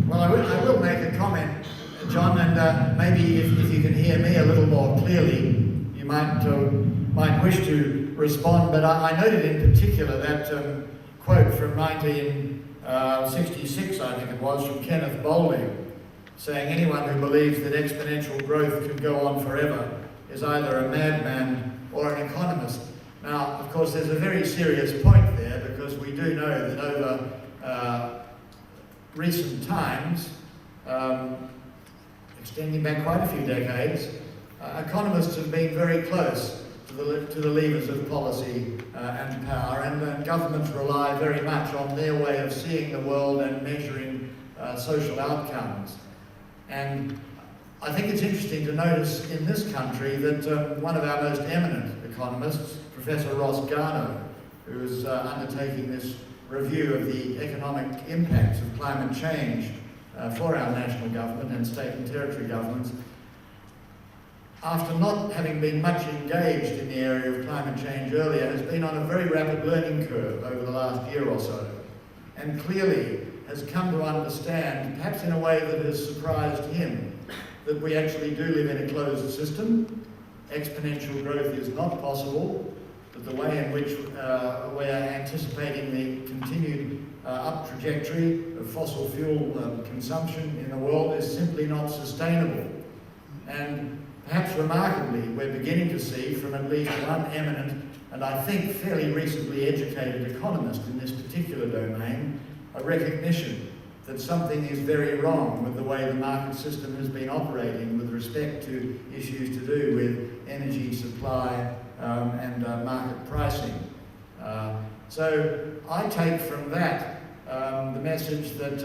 Well, I will make a comment, John, and maybe if you can hear me a little more clearly, you might wish to respond. But I noted in particular that quote from 1966, I think it was, from Kenneth Boulding, saying anyone who believes that exponential growth can go on forever is either a madman or an economist. Now, of course, there's a very serious point there, because we do know that over recent times, extending back quite a few decades, economists have been very close to the levers of policy and power, and governments rely very much on their way of seeing the world and measuring social outcomes. And I think it's interesting to notice in this country that one of our most eminent economists, Professor Ross Garnaut, who is undertaking this review of the economic impacts of climate change for our national government and state and territory governments, after not having been much engaged in the area of climate change earlier, has been on a very rapid learning curve over the last year or so, and clearly has come to understand, perhaps in a way that has surprised him, that we actually do live in a closed system. Exponential growth is not possible, that the way in which we're anticipating the continued up trajectory of fossil fuel consumption in the world is simply not sustainable. And perhaps remarkably, we're beginning to see from at least one eminent and I think fairly recently educated economist in this particular domain, a recognition that something is very wrong with the way the market system has been operating with respect to issues to do with energy supply and market pricing. So I take from that the message that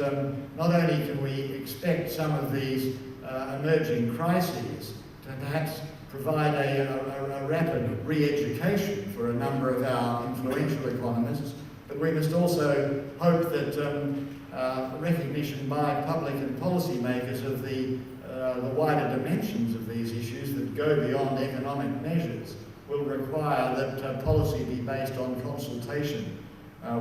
not only can we expect some of these emerging crises to perhaps provide a rapid re-education for a number of our influential economists, but we must also hope that recognition by public and policy makers of the wider dimensions of these issues that go beyond economic measures will require that policy be based on consultation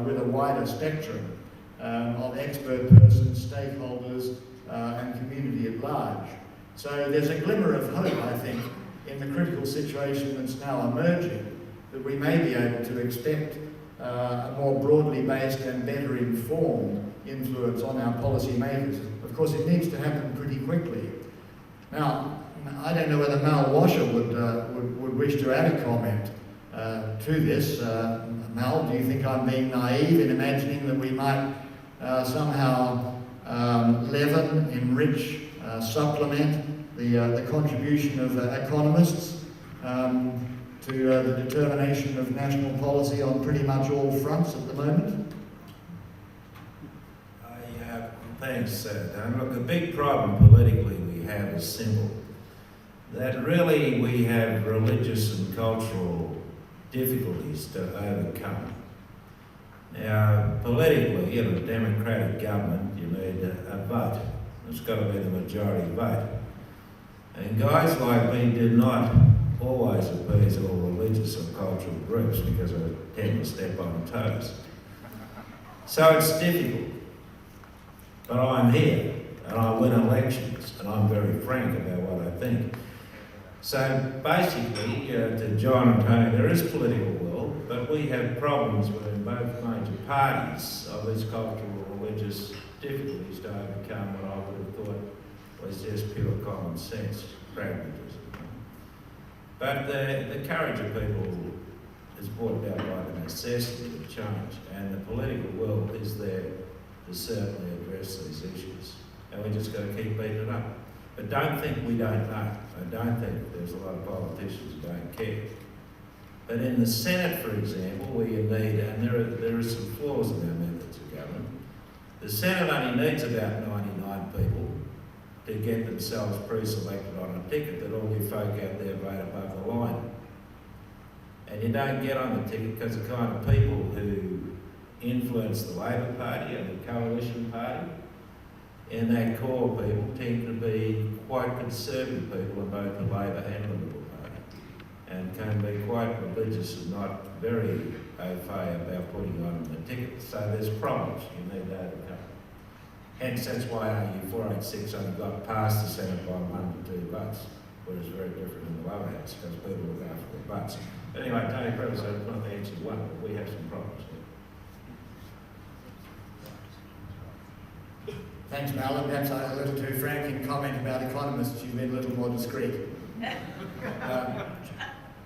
with a wider spectrum of expert persons, stakeholders, and community at large. So there's a glimmer of hope, I think, in the critical situation that's now emerging, that we may be able to expect a more broadly based and better informed influence on our policy makers. Of course, it needs to happen pretty quickly. Now, I don't know whether Mal Washer would wish to add a comment to this. Mal, do you think I'm being naive in imagining that we might somehow leaven, enrich, supplement the contribution of economists to the determination of national policy on pretty much all fronts at the moment? Thanks, Dan. Look, the big problem politically we have is simple. That really we have religious and cultural difficulties to overcome. Now, politically, in a democratic government, you need a vote. It's got to be the majority vote. And guys like me do not always appease all religious or cultural groups because I tend to step on toes. So it's difficult. But I'm here, and I win elections, and I'm very frank about what I think. So basically, to John and Tony, there is political will, but we have problems within both major parties of these cultural or religious difficulties to overcome what I would have thought was just pure common sense, pragmatism. But the courage of people is brought about by the necessity of change, and the political will is there to certainly address these issues. And we just got to keep beating it up. But don't think we don't know. I don't think there's a lot of politicians who don't care. But in the Senate, for example, we need, and there are some flaws in our methods of government, the Senate only needs about 99 people to get themselves pre-selected on a ticket that all you folk out there vote above the line. And you don't get on the ticket because the kind of people who influence the Labor Party and the Coalition Party, and that core people tend to be quite conservative people in both the Labor and the Liberal Party, and can be quite religious and not very au fait about putting on the ticket. So there's problems you need to overcome. Hence, that's why RU486 only got past the Senate by 1 to 2 votes, whereas very different in the lower house because people look after their butts. But anyway, Tony Previs, I've not answered one, but we have some problems here. Thanks, Mal, and perhaps I was a little too frank in comment about economists. You've been a little more discreet.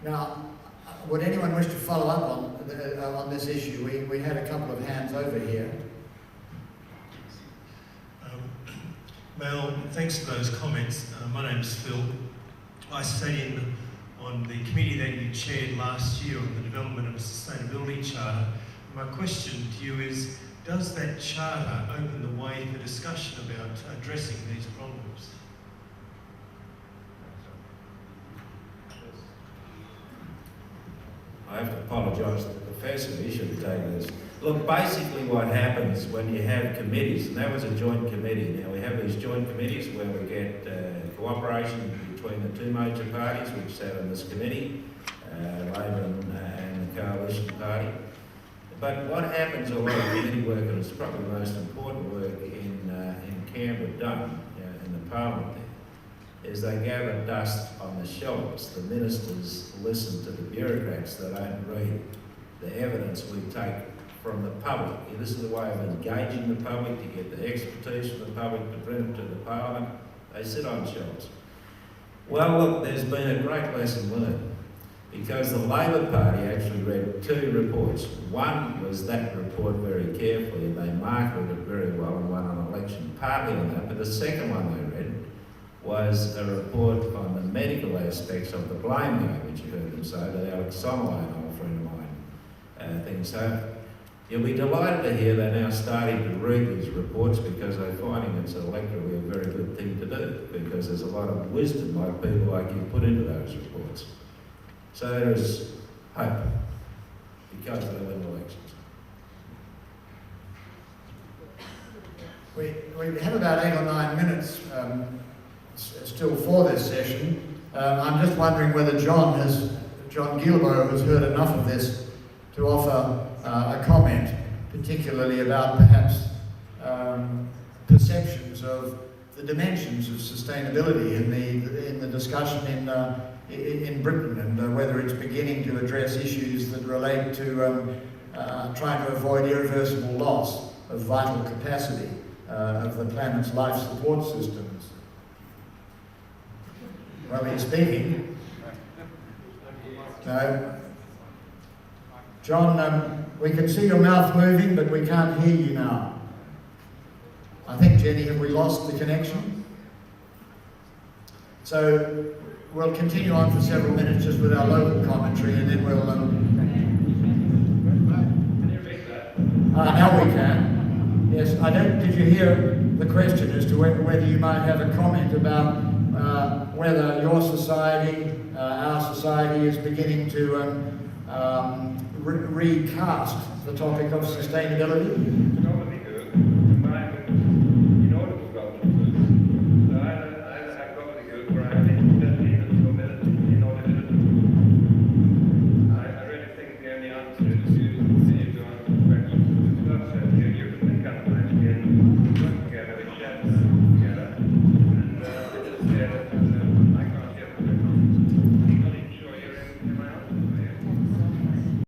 Now, would anyone wish to follow up on this issue? We had a couple of hands over here. Mel, thanks for those comments. My name's Phil. I sat in on the committee that you chaired last year on the development of a sustainability charter. My question to you is, does that charter open the way for discussion about addressing these problems? I have to apologise to the professor, he should have taken this. Look, basically what happens when you have committees, and that was a joint committee. Now we have these joint committees where we get cooperation between the two major parties which sat on this committee, Labor and the Coalition Party. But what happens, a lot of committee work, and it's probably the most important work in Canberra done in the Parliament there, is they gather dust on the shelves. The ministers listen to the bureaucrats that don't read the evidence we take from the public. This is a way of engaging the public, to get the expertise from the public, to bring it to the Parliament. They sit on shelves. Well, look, there's been a great lesson learned, because the Labor Party actually read two reports. One was that report very carefully, and they marketed it very well and won an election partly on that. But the second one they read was a report on the medical aspects of the blame game, which you heard them say, that Alex Sommerley, an old friend of mine, things. So you'll be delighted to hear they're now starting to read these reports, because they're finding it's electorally a very good thing to do, because there's a lot of wisdom like people like you put into those reports. So there is hope, because they win elections. We have about 8 or 9 minutes still for this session. I'm just wondering whether John Guillebaud has heard enough of this to offer a comment, particularly about perhaps perceptions of the dimensions of sustainability in the discussion in Britain, and whether it's beginning to address issues that relate to trying to avoid irreversible loss of vital capacity of the planet's life support systems. Well, he's speaking. No. John, we can see your mouth moving, but we can't hear you now. I think, Jenny, have we lost the connection? So we'll continue on for several minutes just with our local commentary, and then we'll... Can you repeat that? Now we can. Yes, did you hear the question as to whether you might have a comment about whether your society, our society, is beginning to recast the topic of sustainability? Predominantly good.